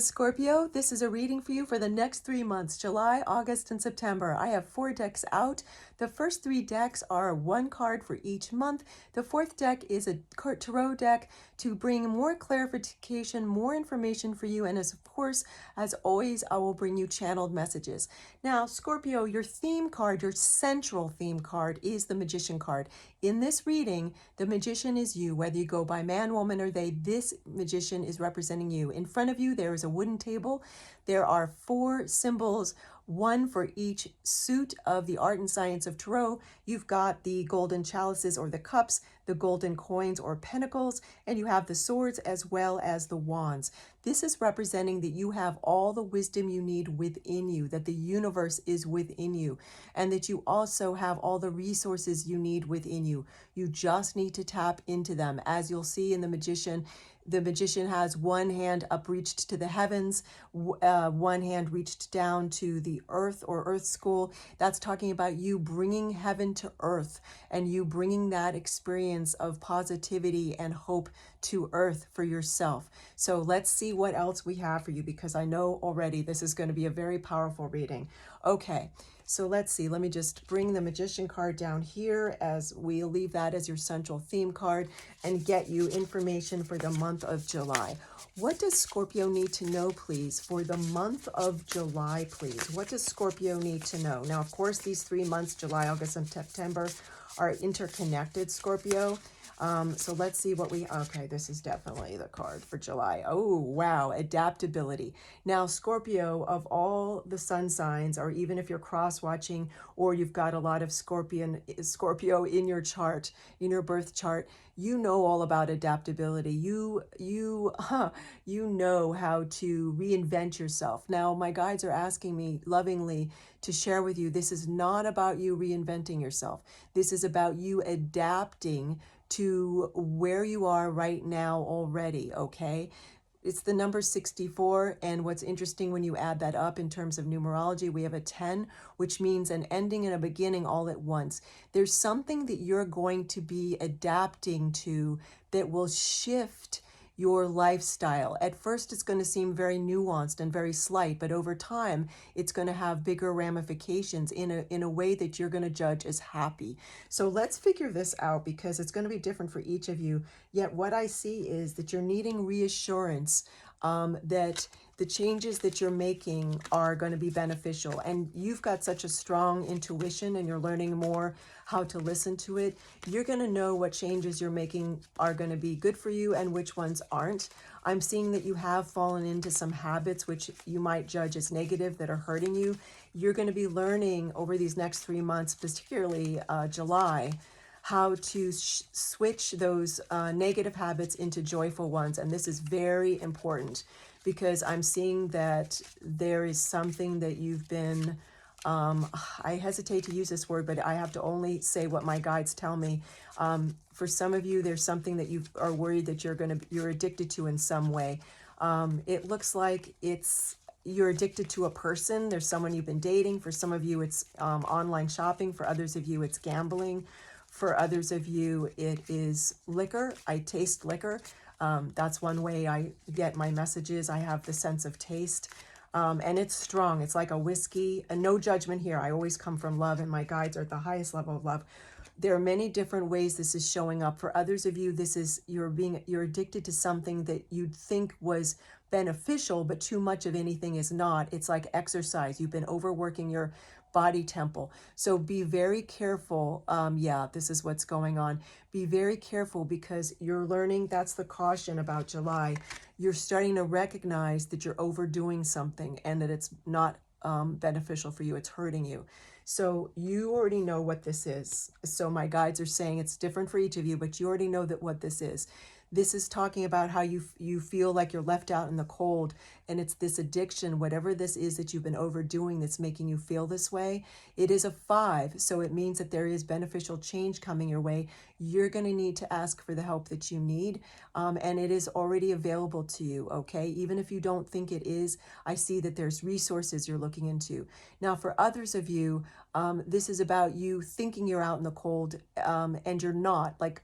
Scorpio, this is a reading for you for the next 3 months, July, August, and September. I have 4 decks out. The first 3 decks are 1 card for each month. The 4th deck is a tarot deck to bring more clarification, more information for you. And of course, as always, I will bring you channeled messages. Now, Scorpio, your theme card, your central theme card is the Magician card. In this reading, the Magician is you, whether you go by man, woman, or they. This Magician is representing you. In front of you, there is a wooden table. There are 4 symbols, one for each suit of the art and science of tarot. You've got the golden chalices or the cups, the golden coins or pentacles, and you have the swords as well as the wands. This is representing that you have all the wisdom you need within you, that the universe is within you, and that you also have all the resources you need within you. You just need to tap into them. As you'll see in the Magician has one hand upreached to the heavens, one hand reached down to the earth or earth school. That's talking about you bringing heaven to earth and you bringing that experience of positivity and hope to earth for yourself. So let's see what else we have for you, because I know already this is going to be a very powerful reading. Okay. So let's see, let me just bring the Magician card down here as we leave that as your central theme card and get you information for the month of July. What does Scorpio need to know, please, for the month of July, please? What does Scorpio need to know? Now, of course, these 3 months, July, August, and September, are interconnected, Scorpio. So let's see what okay, this is definitely the card for July. Oh, wow, adaptability. Now, Scorpio, of all the sun signs, or even if you're cross-watching or you've got a lot of Scorpio in your chart, in your birth chart, you know all about adaptability. You know how to reinvent yourself. Now, my guides are asking me lovingly to share with you, this is not about you reinventing yourself. This is about you adapting to where you are right now already, okay? It's the number 64, and what's interesting when you add that up in terms of numerology, we have a 10, which means an ending and a beginning all at once. There's something that you're going to be adapting to that will shift your lifestyle. At first, it's going to seem very nuanced and very slight, but over time, it's going to have bigger ramifications in a way that you're going to judge as happy. So let's figure this out, because it's going to be different for each of you. Yet what I see is that you're needing reassurance that the changes that you're making are going to be beneficial. And you've got such a strong intuition and you're learning more how to listen to it. You're going to know what changes you're making are going to be good for you and which ones aren't. I'm seeing that you have fallen into some habits which you might judge as negative that are hurting you. You're going to be learning over these next 3 months, particularly July, how to switch those negative habits into joyful ones. And this is very important, because I'm seeing that there is something that you've been, I hesitate to use this word, but I have to only say what my guides tell me. For some of you, there's something that you are worried that you're addicted to in some way. It looks like you're addicted to a person. There's someone you've been dating. For some of you, it's online shopping. For others of you, it's gambling. For others of you, it is liquor. I taste liquor. That's one way I get my messages. I have the sense of taste. And it's strong. It's like a whiskey. And no judgment here. I always come from love, and my guides are at the highest level of love. There are many different ways this is showing up. For others of you, this is you're addicted to something that you'd think was beneficial, but too much of anything is not. It's like exercise. You've been overworking your body temple. So be very careful. Yeah, this is what's going on. Be very careful, because you're learning, that's the caution about July. You're starting to recognize that you're overdoing something and that it's not beneficial for you. It's hurting you. So you already know what this is. So my guides are saying it's different for each of you, but you already know that what this is. This is talking about how you feel like you're left out in the cold, and it's this addiction, whatever this is that you've been overdoing that's making you feel this way. It is a 5, so it means that there is beneficial change coming your way. You're going to need to ask for the help that you need, and it is already available to you, okay? Even if you don't think it is, I see that there's resources you're looking into. Now, for others of you, this is about you thinking you're out in the cold, and you're not. Like,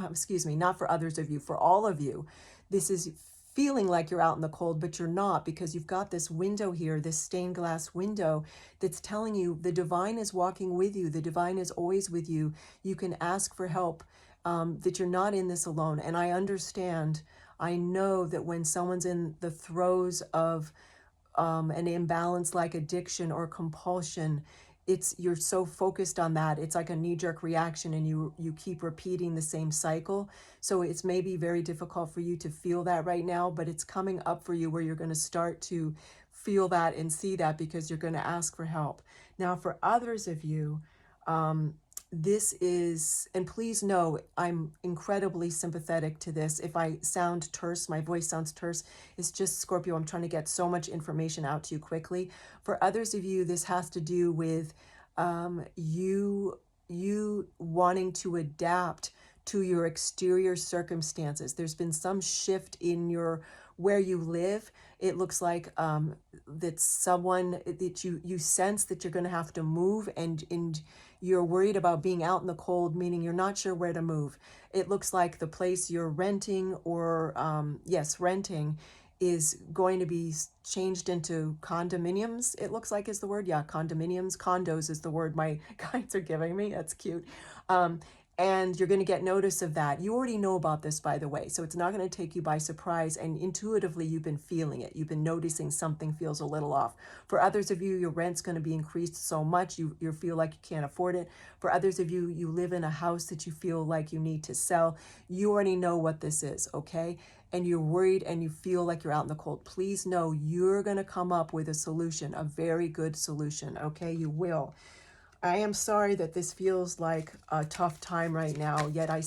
excuse me, not for others of you, for all of you. This is feeling like you're out in the cold, but you're not, because you've got this window here, this stained glass window that's telling you the divine is walking with you. The divine is always with you. You can ask for help, that you're not in this alone. And I understand, I know that when someone's in the throes of an imbalance like addiction or compulsion, it's you're so focused on that, it's like a knee-jerk reaction, and you keep repeating the same cycle. So it's maybe very difficult for you to feel that right now, but it's coming up for you where you're going to start to feel that and see that, because you're going to ask for help. Now for others of you, this is, and please know I'm incredibly sympathetic to this. If I sound terse, my voice sounds terse, it's just Scorpio, I'm trying to get so much information out to you quickly. For others of you, this has to do with you wanting to adapt to your exterior circumstances. There's been some shift in your where you live. It looks like that someone that you sense that you're going to have to move, and you're worried about being out in the cold, meaning you're not sure where to move. It looks like the place you're renting, or yes, renting, is going to be changed into condominiums. It looks like is the word. Yeah, condominiums. Condos is the word my guides are giving me. That's cute. And you're going to get notice of that. You already know about this, by the way, so it's not going to take you by surprise. And intuitively, you've been feeling it. You've been noticing something feels a little off. For others of you, your rent's going to be increased so much you feel like you can't afford it. For others of you, you live in a house that you feel like you need to sell. You already know what this is, okay? And you're worried and you feel like you're out in the cold. Please know you're going to come up with a solution, a very good solution, okay? You will. I am sorry that this feels like a tough time right now, yet I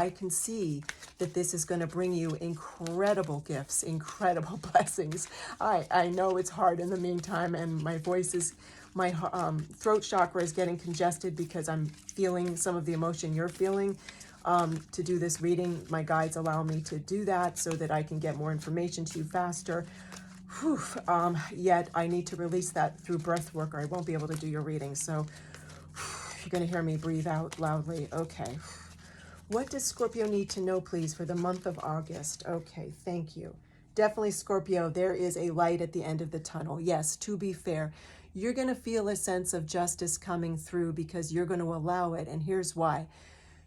can see that this is going to bring you incredible gifts, incredible blessings. I know it's hard in the meantime, and my voice is, my throat chakra is getting congested because I'm feeling some of the emotion you're feeling. To do this reading, my guides allow me to do that so that I can get more information to you faster. Whew, yet I need to release that through breath work, or I won't be able to do your reading. So you're going to hear me breathe out loudly. Okay. What does Scorpio need to know, please, for the month of August? Okay, thank you. Definitely, Scorpio, there is a light at the end of the tunnel. Yes, to be fair, you're going to feel a sense of justice coming through because you're going to allow it. And here's why.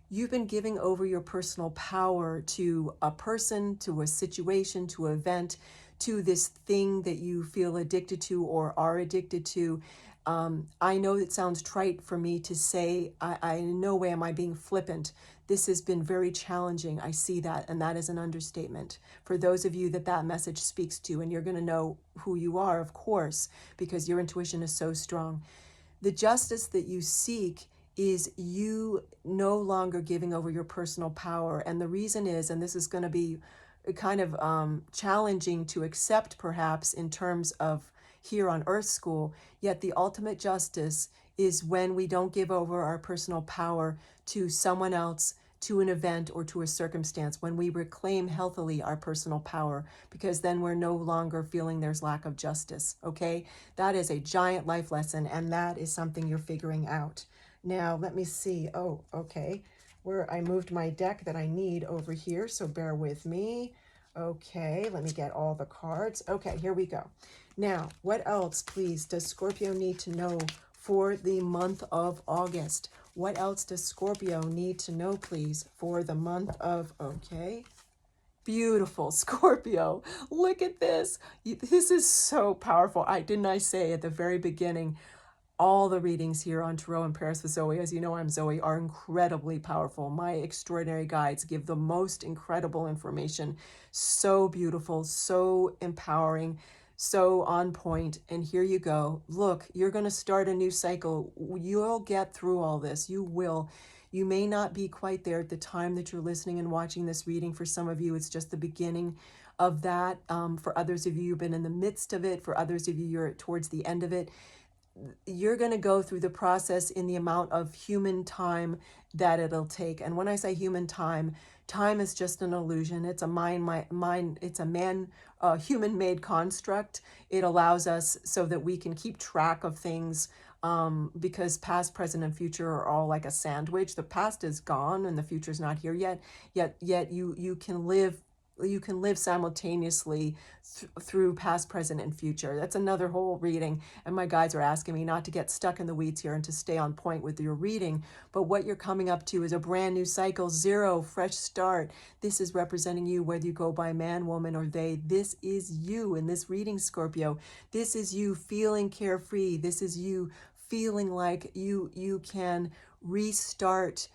You've been giving over your personal power to a person, to a situation, to an event, to this thing that you feel addicted to or are addicted to. I know it sounds trite for me to say, I in no way am I being flippant. This has been very challenging. I see that, and that is an understatement. For those of you that that message speaks to, and you're going to know who you are, of course, because your intuition is so strong. The justice that you seek is you no longer giving over your personal power. And the reason is, and this is going to be kind of challenging to accept perhaps in terms of here on Earth School, yet the ultimate justice is when we don't give over our personal power to someone else, to an event, or to a circumstance, when we reclaim healthily our personal power, because then we're no longer feeling there's lack of justice, okay? That is a giant life lesson, and that is something you're figuring out. Now, let me see. Oh, okay. Where I moved my deck that I need over here, so bear with me. Okay, let me get all the cards. Okay, here we go. Now, what else, please, does Scorpio need to know for the month of August? What else does Scorpio need to know, please, for the month of, okay, beautiful, Scorpio. Look at this. This is so powerful. Didn't I say at the very beginning, all the readings here on Tarot in Paris with Zoe, as you know I'm Zoe, are incredibly powerful. My extraordinary guides give the most incredible information. So beautiful, so empowering, so on point. And here you go. Look, you're going to start a new cycle. You'll get through all this. You will. You may not be quite there at the time that you're listening and watching this reading. For some of you, it's just the beginning of that. For others of you, you've been in the midst of it. For others of you, you're towards the end of it. You're going to go through the process in the amount of human time that it'll take. And when I say human time, time is just an illusion. It's a it's a human-made construct. It allows us so that we can keep track of things, because past, present, and future are all like a sandwich. The past is gone and the future's not here yet. Yet you can live you can live simultaneously through past, present, and future. That's another whole reading. And my guides are asking me not to get stuck in the weeds here and to stay on point with your reading. But what you're coming up to is a brand new cycle, zero, fresh start. This is representing you, whether you go by man, woman, or they. This is you in this reading, Scorpio. This is you feeling carefree. This is you feeling like you can restart,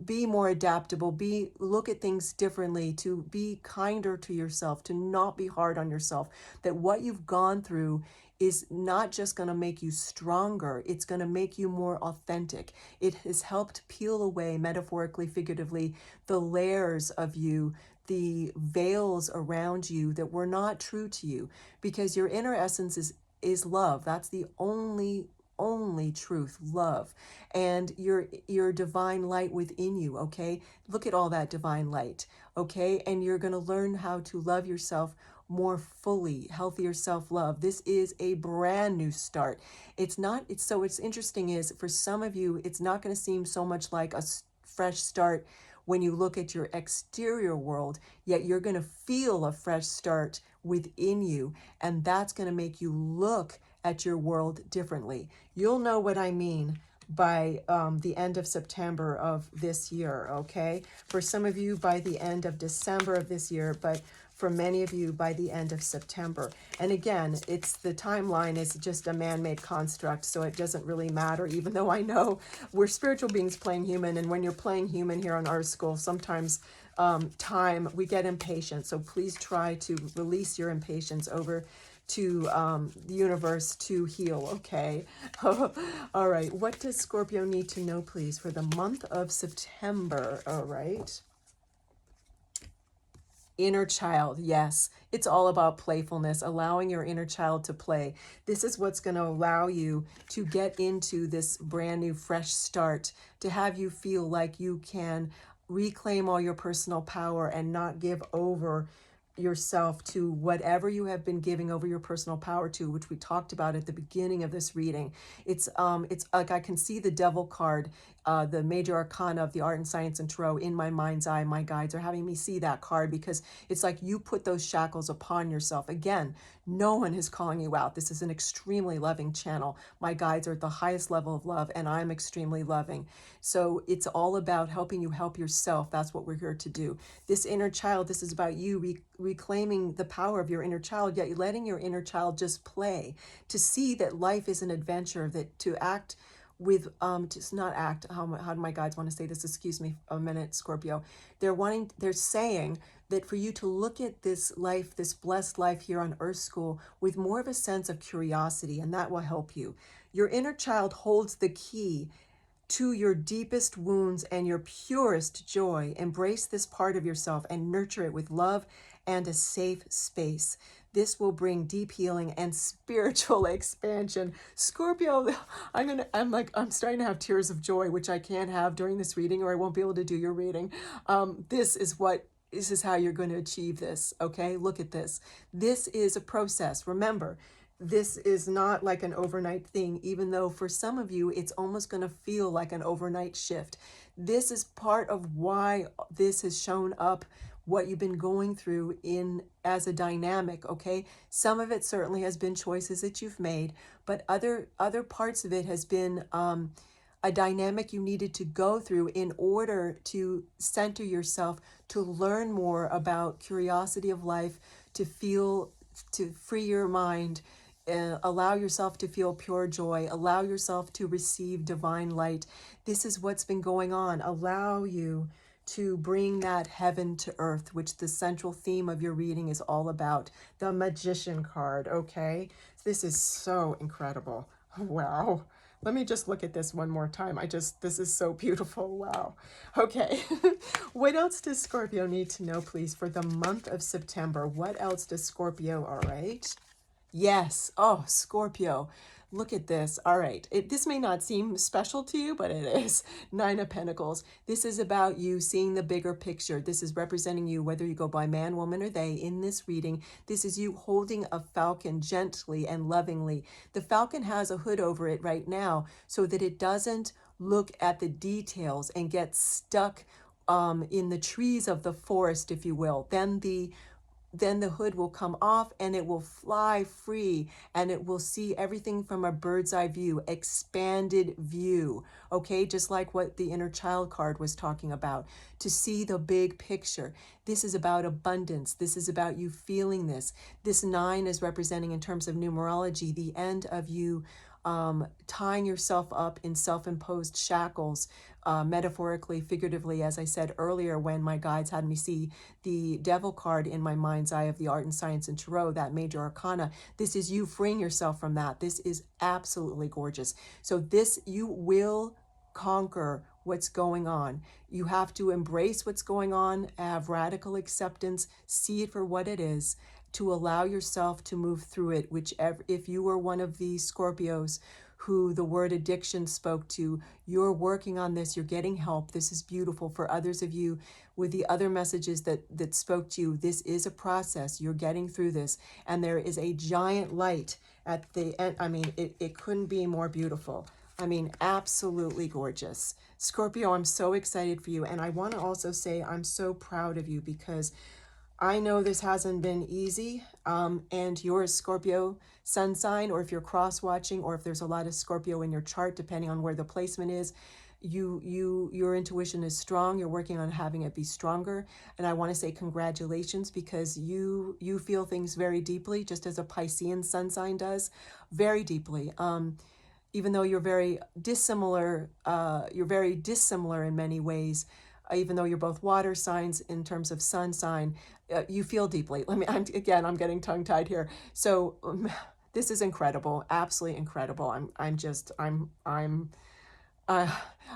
be more adaptable, look at things differently, to be kinder to yourself, to not be hard on yourself. That what you've gone through is not just going to make you stronger, it's going to make you more authentic. It has helped peel away, metaphorically, figuratively, the layers of you, the veils around you that were not true to you, because your inner essence is love. That's the only truth, love, and your divine light within you. Okay, look at all that divine light. Okay, and you're going to learn how to love yourself more fully, healthier self-love. This is a brand new start. It's interesting is, for some of you, it's not going to seem so much like a fresh start when you look at your exterior world, yet you're going to feel a fresh start within you, and that's going to make you look at your world differently. You'll know what I mean by the end of September of this year, okay? For some of you, by the end of December of this year, but for many of you, by the end of September. And again, it's the timeline is just a man-made construct, so it doesn't really matter, even though I know we're spiritual beings playing human, and when you're playing human here on Art School, sometimes we get impatient. So please try to release your impatience over to the universe to heal, okay? All right, what does Scorpio need to know, please, for the month of September? All right. Inner child, yes. It's all about playfulness, allowing your inner child to play. This is what's going to allow you to get into this brand new, fresh start, to have you feel like you can reclaim all your personal power and not give over yourself to whatever you have been giving over your personal power to, which we talked about at the beginning of this reading. It's like I can see the devil card, the major arcana of the art and science and tarot in my mind's eye. My guides are having me see that card, because it's like you put those shackles upon yourself. Again, no one is calling you out. This is an extremely loving channel. My guides are at the highest level of love, and I'm extremely loving. So it's all about helping you help yourself. That's what we're here to do. This inner child, this is about you reclaiming the power of your inner child, yet letting your inner child just play, to see that life is an adventure, that to act with just not act, how do my guides want to say this, excuse me a minute, Scorpio. They're saying that for you to look at this life, this blessed life here on Earth School, with more of a sense of curiosity, and that will help you. Your inner child holds the key to your deepest wounds and your purest joy. Embrace this part of yourself and nurture it with love and a safe space. This will bring deep healing and spiritual expansion. Scorpio, I'm starting to have tears of joy, which I can't have during this reading, or I won't be able to do your reading. This is how you're going to achieve this, okay? Look at this. This is a process. Remember, this is not like an overnight thing, even though for some of you, it's almost going to feel like an overnight shift. This is part of why this has shown up, what you've been going through in as a dynamic, okay? Some of it certainly has been choices that you've made, but other parts of it has been a dynamic you needed to go through in order to center yourself, to learn more about curiosity of life, to free your mind, allow yourself to feel pure joy, allow yourself to receive divine light. This is what's been going on. Allow you to bring that heaven to earth, which the central theme of your reading is all about. The Magician card, okay? This is so incredible. Wow. Let me just look at this one more time. This is so beautiful. Wow. Okay. What else does Scorpio need to know, please, for the month of September? What else does Scorpio, all right? Yes. Oh, Scorpio. Look at this. All right. This may not seem special to you, but it is. Nine of Pentacles. This is about you seeing the bigger picture. This is representing you, whether you go by man, woman, or they in this reading. This is you holding a falcon gently and lovingly. The falcon has a hood over it right now so that it doesn't look at the details and get stuck in the trees of the forest, if you will, then the hood will come off and it will fly free and it will see everything from a bird's eye view, expanded view. Okay, just like what the inner child card was talking about, to see the big picture. This is about abundance. This is about you feeling this. This 9 is representing, in terms of numerology, the end of you tying yourself up in self-imposed shackles, metaphorically, figuratively, as I said earlier, when my guides had me see the devil card in my mind's eye of the art and science and tarot, that major arcana. This is you freeing yourself from that. This is absolutely gorgeous. So this, you will conquer what's going on. You have to embrace what's going on, have radical acceptance, see it for what it is, to allow yourself to move through it. Whichever, if you were one of the Scorpios who the word addiction spoke to, you're working on this, you're getting help. This is beautiful. For others of you with the other messages that spoke to you, this is a process. You're getting through this, and there is a giant light at the end. I mean, it couldn't be more beautiful. I mean, absolutely gorgeous. Scorpio, I'm so excited for you. And I want to also say I'm so proud of you, because I know this hasn't been easy, and you're a Scorpio sun sign, or if you're cross watching, or if there's a lot of Scorpio in your chart, depending on where the placement is, your intuition is strong. You're working on having it be stronger, and I want to say congratulations, because you feel things very deeply, just as a Piscean sun sign does, very deeply. Even though you're very dissimilar in many ways. Even though you're both water signs in terms of sun sign, you feel deeply. I'm getting tongue tied here. So this is incredible, absolutely incredible. Uh,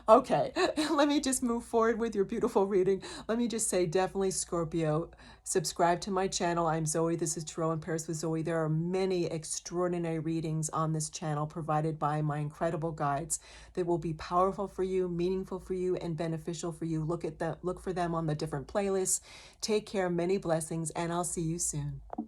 okay, let me just move forward with your beautiful reading. Let me just say, definitely Scorpio, subscribe to my channel. I'm Zoe. This is Tarot in Paris with Zoe. There are many extraordinary readings on this channel provided by my incredible guides that will be powerful for you, meaningful for you, and beneficial for you. Look for them on the different playlists. Take care, many blessings, and I'll see you soon.